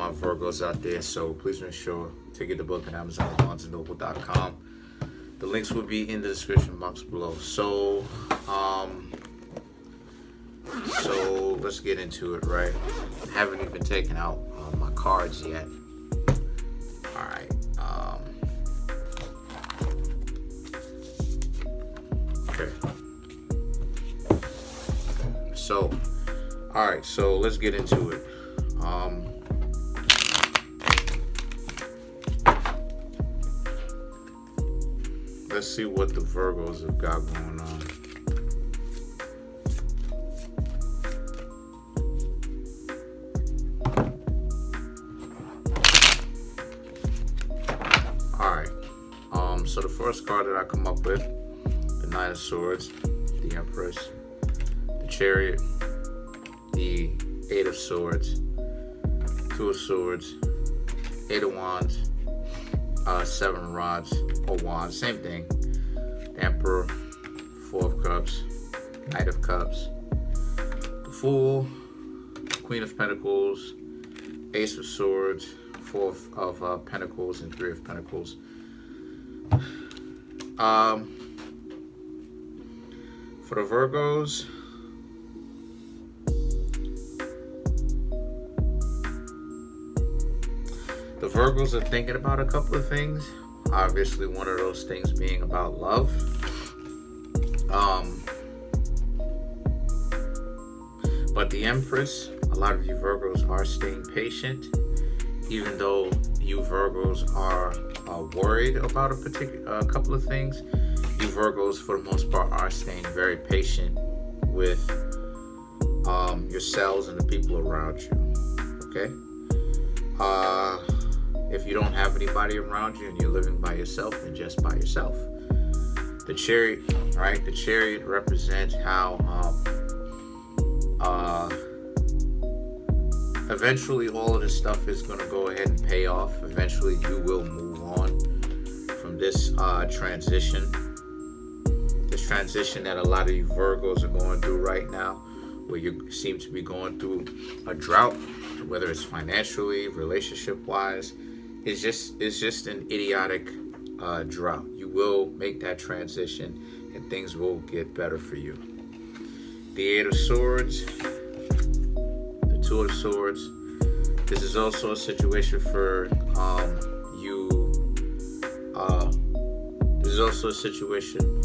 my Virgos out there. So please make sure to get the book at Amazon and BarnesandNoble.com. The links will be in the description box below. So let's get into it, right? I haven't even taken out my cards yet. All right. Okay. So, all right. So let's get into it. Let's see what the Virgos have got going on. So the first card that I come up with, the Nine of Swords, the Empress, the Chariot, the Eight of Swords, Two of Swords, Eight of Wands, Seven Rods or Wands, same thing. The Emperor, Four of Cups, Knight of Cups, the Fool, Queen of Pentacles, Ace of Swords, Four of Pentacles, and Three of Pentacles. For the Virgos, are thinking about a couple of things. Obviously, one of those things being about love. But the Empress, a lot of you Virgos are staying patient, even though you Virgos are worried about a couple of things. You Virgos, for the most part, are staying very patient with yourselves and the people around you. Okay. If you don't have anybody around you and you're living by yourself, then just by yourself. The Chariot, right? The Chariot represents how eventually all of this stuff is going to go ahead and pay off. Eventually you will move on from this transition. This transition that a lot of you Virgos are going through right now, where you seem to be going through a drought, whether it's financially, relationship-wise. It's just an idiotic drought. You will make that transition and things will get better for you. The Eight of Swords, the Two of Swords. This is also a situation for you. This is also a situation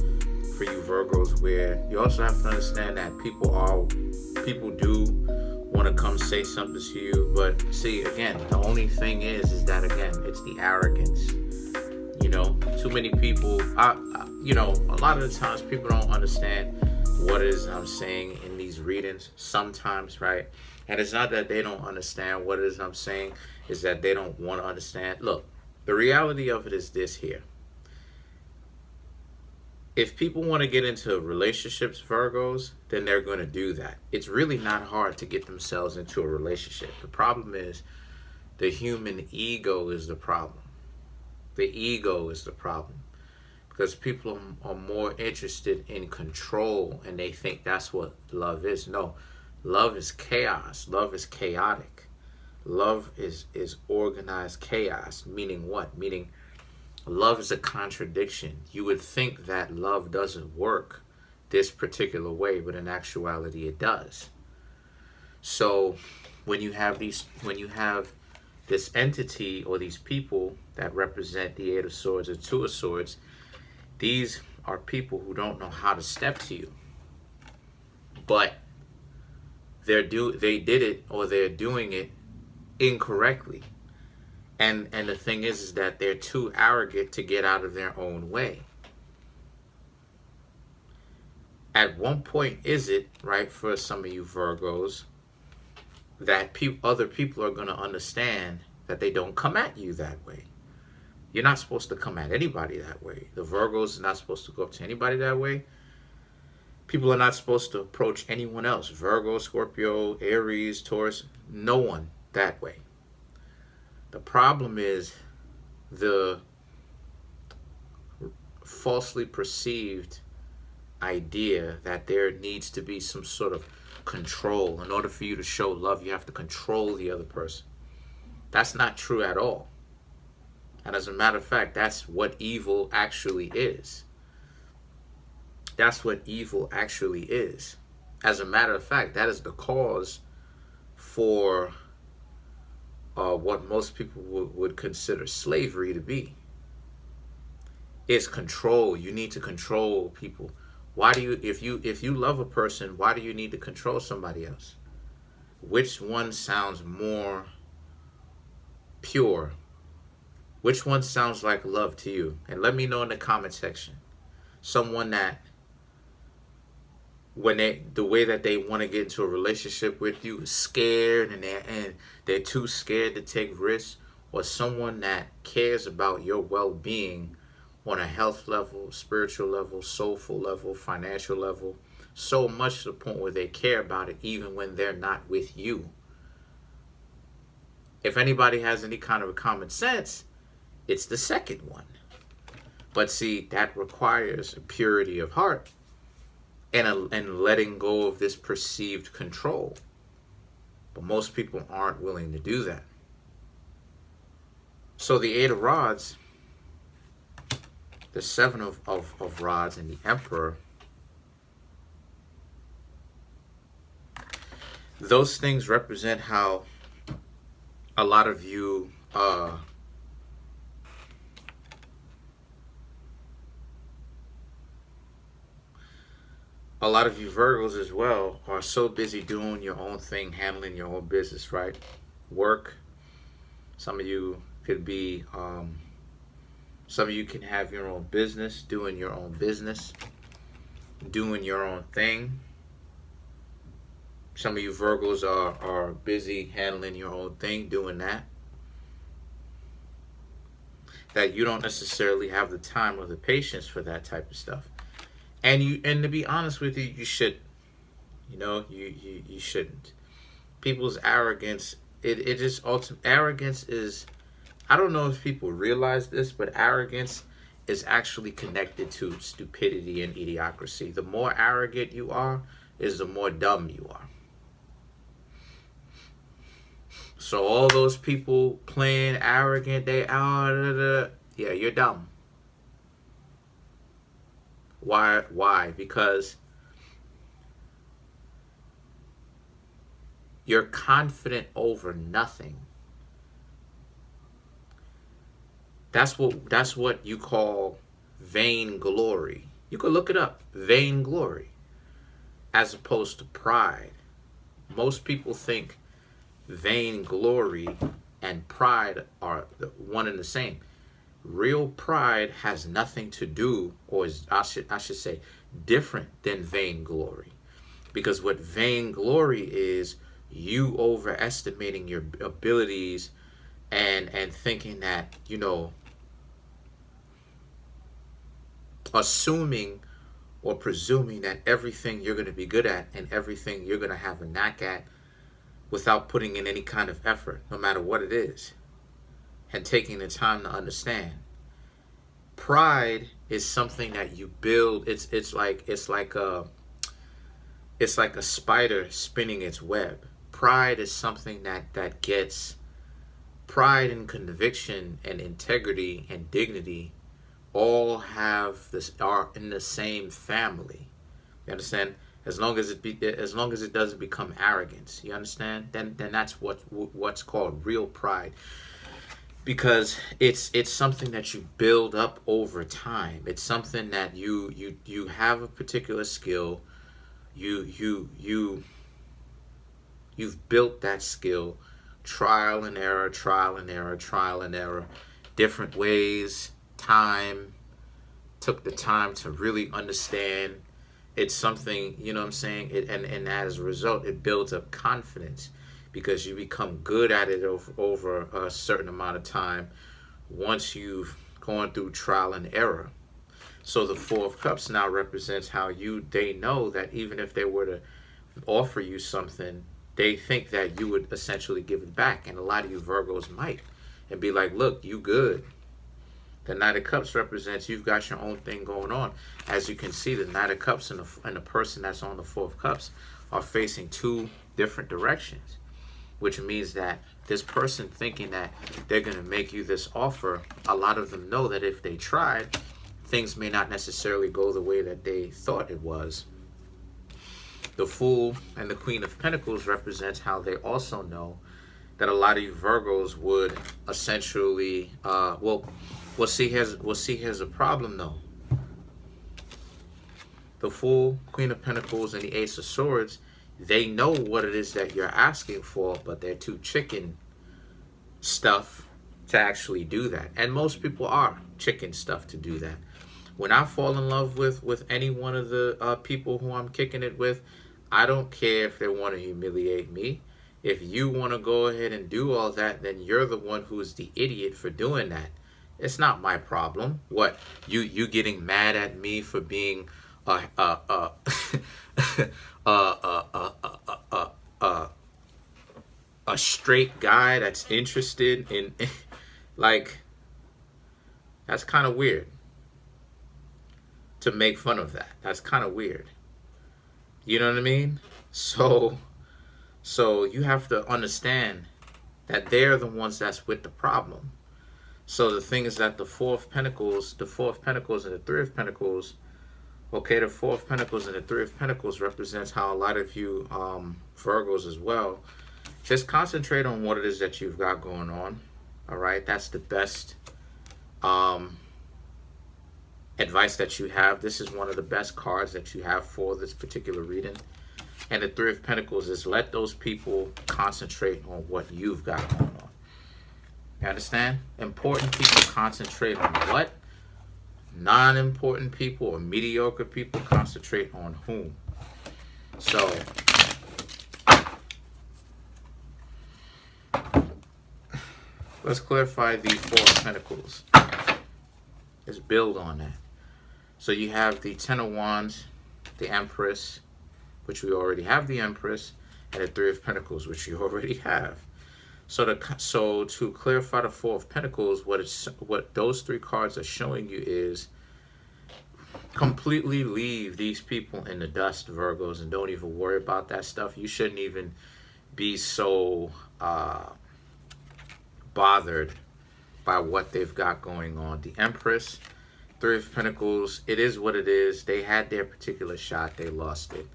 for you Virgos where you also have to understand that people do want to come say something to you, but see, again, the only thing is that, again, it's the arrogance. Too many people, a lot of the times people don't understand what it is I'm saying in these readings sometimes, right? And it's not that they don't understand what it is I'm saying, it's that they don't want to understand. Look, the reality of it is this here. If people want to get into relationships, Virgos, then they're going to do that. It's really not hard to get themselves into a relationship. The problem is the human ego is the problem. The ego is the problem. Because people are more interested in control and they think that's what love is. No, love is chaos. Love is chaotic. Love is organized chaos. Meaning what? Meaning love is a contradiction. You would think that love doesn't work this particular way, but in actuality it does. So when you have this entity or these people that represent the Eight of Swords or Two of Swords, these are people who don't know how to step to you. But they did it, or they're doing it incorrectly. And the thing is that they're too arrogant to get out of their own way. At one point, is it, right, for some of you Virgos, that other people are going to understand that they don't come at you that way. You're not supposed to come at anybody that way. The Virgos are not supposed to go up to anybody that way. People are not supposed to approach anyone else. Virgo, Scorpio, Aries, Taurus, no one that way. The problem is the falsely perceived idea that there needs to be some sort of control. In order for you to show love, you have to control the other person. That's not true at all. And as a matter of fact, that's what evil actually is. That's what evil actually is. As a matter of fact, that is the cause for what most people would consider slavery to be. It's control. You need to control people. Why do you, if you love a person, why do you need to control somebody else? Which one sounds more pure? Which one sounds like love to you? And let me know in the comment section. Someone that, when the way that they want to get into a relationship with you is scared, and they're too scared to take risks, or someone that cares about your well-being on a health level, spiritual level, soulful level, financial level, so much to the point where they care about it even when they're not with you. If anybody has any kind of a common sense, it's the second one. But see, that requires a purity of heart and letting go of this perceived control. But most people aren't willing to do that. So the Eight of Rods, the Seven of Rods, and the Emperor, those things represent how a lot of you Virgos as well are so busy doing your own thing, handling your own business, right? Work. Some of you could be, some of you can have your own business, doing your own business, doing your own thing. Some of you Virgos are busy handling your own thing, doing that. That you don't necessarily have the time or the patience for that type of stuff. And to be honest with you, you shouldn't. You know, you shouldn't. People's arrogance, it just arrogance is, I don't know if people realize this, but arrogance is actually connected to stupidity and idiocracy. The more arrogant you are, is the more dumb you are. So all those people playing arrogant, yeah, you're dumb. Why? Because you're confident over nothing. That's what you call vainglory. You could look it up. Vainglory. As opposed to pride. Most people think vainglory and pride are one and the same. Real pride has nothing to do, or is, I should say, different than vainglory. Because what vainglory is, you overestimating your abilities and thinking that, you know, assuming or presuming that everything you're going to be good at and everything you're going to have a knack at without putting in any kind of effort, no matter what it is, and taking the time to understand. Pride is something that you build. It's like a spider spinning its web. Pride is something that gets, pride and conviction and integrity and dignity all are in the same family. You understand? As long as it doesn't become arrogance, you understand? Then that's what's called real pride. Because it's something that you build up over time. It's something that you have a particular skill. You've built that skill, trial and error, different ways, time, took the time to really understand. It's something, you know what I'm saying? And as a result, it builds up confidence because you become good at it over a certain amount of time once you've gone through trial and error. So the Four of Cups now represents how they know that even if they were to offer you something, they think that you would essentially give it back. And a lot of you Virgos might. And be like, look, you good. The Knight of Cups represents you've got your own thing going on. As you can see, the Knight of Cups and the person that's on the Four of Cups are facing two different directions. which means that this person thinking that they're going to make you this offer, a lot of them know that if they tried, things may not necessarily go the way that they thought it was. The Fool and the Queen of Pentacles represents how they also know that a lot of you Virgos would essentially, we'll see here's a problem though. The Fool, Queen of Pentacles, and the Ace of Swords, they know what it is that you're asking for, but they're too chicken stuff to actually do that. And most people are chicken stuff to do that. When I fall in love with any one of the people who I'm kicking it with, I don't care if they want to humiliate me. If you want to go ahead and do all that, then you're the one who's the idiot for doing that. It's not my problem. What, you getting mad at me for being a straight guy that's interested in like, that's kind of weird to make fun of that. That's kind of weird. You know what I mean? So you have to understand that they're the ones that's with the problem. So the thing is that the Four of Pentacles and the Three of Pentacles, okay, the Four of Pentacles and the Three of Pentacles represents how a lot of you Virgos as well, just concentrate on what it is that you've got going on. All right, that's the best advice that you have. This is one of the best cards that you have for this particular reading. And the Three of Pentacles is let those people concentrate on what you've got going on. You understand? Important people concentrate on what? Non-important people or mediocre people concentrate on whom? So let's clarify the Four of Pentacles. Let's build on that. So you have the Ten of Wands, the Empress, which we already have the Empress, and the Three of Pentacles, which you already have. So to clarify the Four of Pentacles, what those three cards are showing you is completely leave these people in the dust, Virgos, and don't even worry about that stuff. You shouldn't even be so bothered by what they've got going on. The Empress, Three of Pentacles, it is what it is. They had their particular shot. They lost it.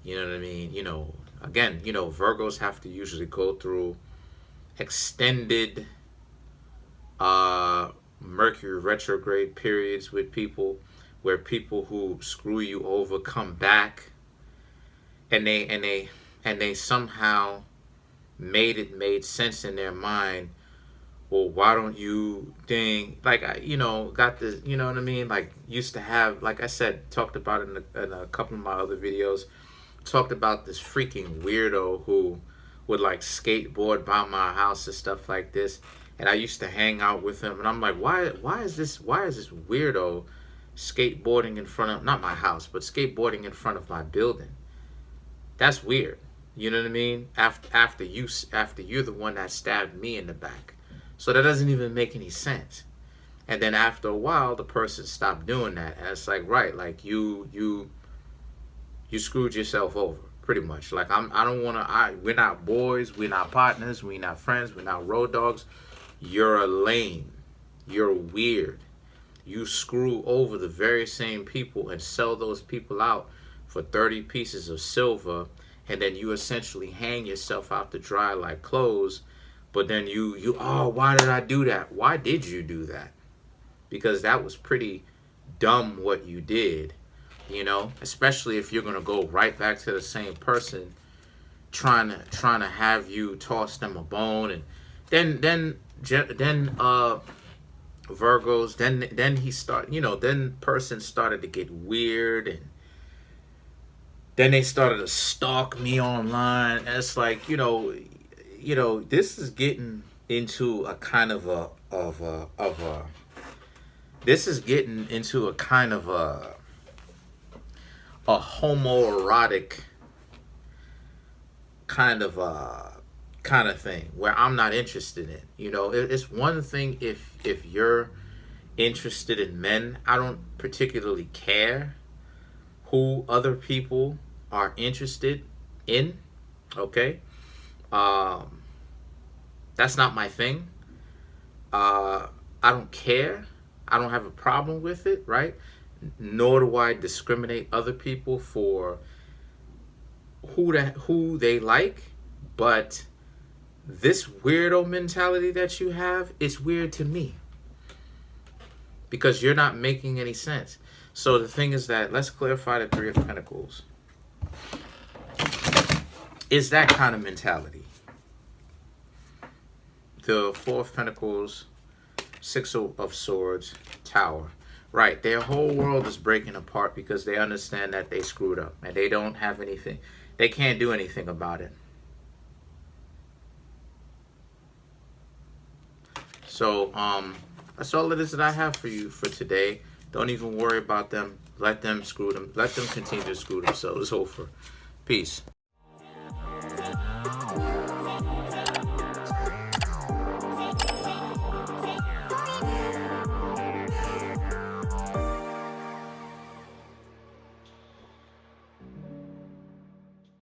You know what I mean? You know, again, you know, Virgos have to usually go through extended Mercury retrograde periods with people where people who screw you over come back and they somehow made sense in their mind. Well, why don't you got this, you know what I mean? Like, used to have, like I said, talked about in a couple of my other videos, talked about this freaking weirdo who would like skateboard by my house and stuff like this. And I used to hang out with him, and I'm like, why is this weirdo skateboarding in front of, not my house, but skateboarding in front of my building? That's weird. You know what I mean? After you're the one that stabbed me in the back. So that doesn't even make any sense. And then after a while, the person stopped doing that. And it's like, right, like you screwed yourself over, pretty much. Like, we're not boys, we're not partners, we're not friends, we're not road dogs. You're a lame. You're weird. You screw over the very same people and sell those people out for 30 pieces of silver, and then you essentially hang yourself out to dry like clothes. But then why did I do that? Why did you do that? Because that was pretty dumb what you did, you know, especially if you're going to go right back to the same person trying to have you toss them a bone. And then Virgos, then person started to get weird, and then they started to stalk me online. And it's like, you know, this is getting into a kind of a homoerotic kind of thing where I'm not interested in. You know, it's one thing if you're interested in men. I don't particularly care who other people are interested in, okay? That's not my thing. I don't care. I don't have a problem with it, right? Nor do I discriminate other people for who they like. But this weirdo mentality that you have, it's weird to me because you're not making any sense. So the thing is that, let's clarify the Three of Pentacles. It's that kind of mentality. The Four of Pentacles, Six of Swords, Tower. Right, their whole world is breaking apart because they understand that they screwed up and they don't have anything. They can't do anything about it. So, that's all it is that I have for you for today. Don't even worry about them. Let them screw them. Let them continue to screw themselves over. Peace.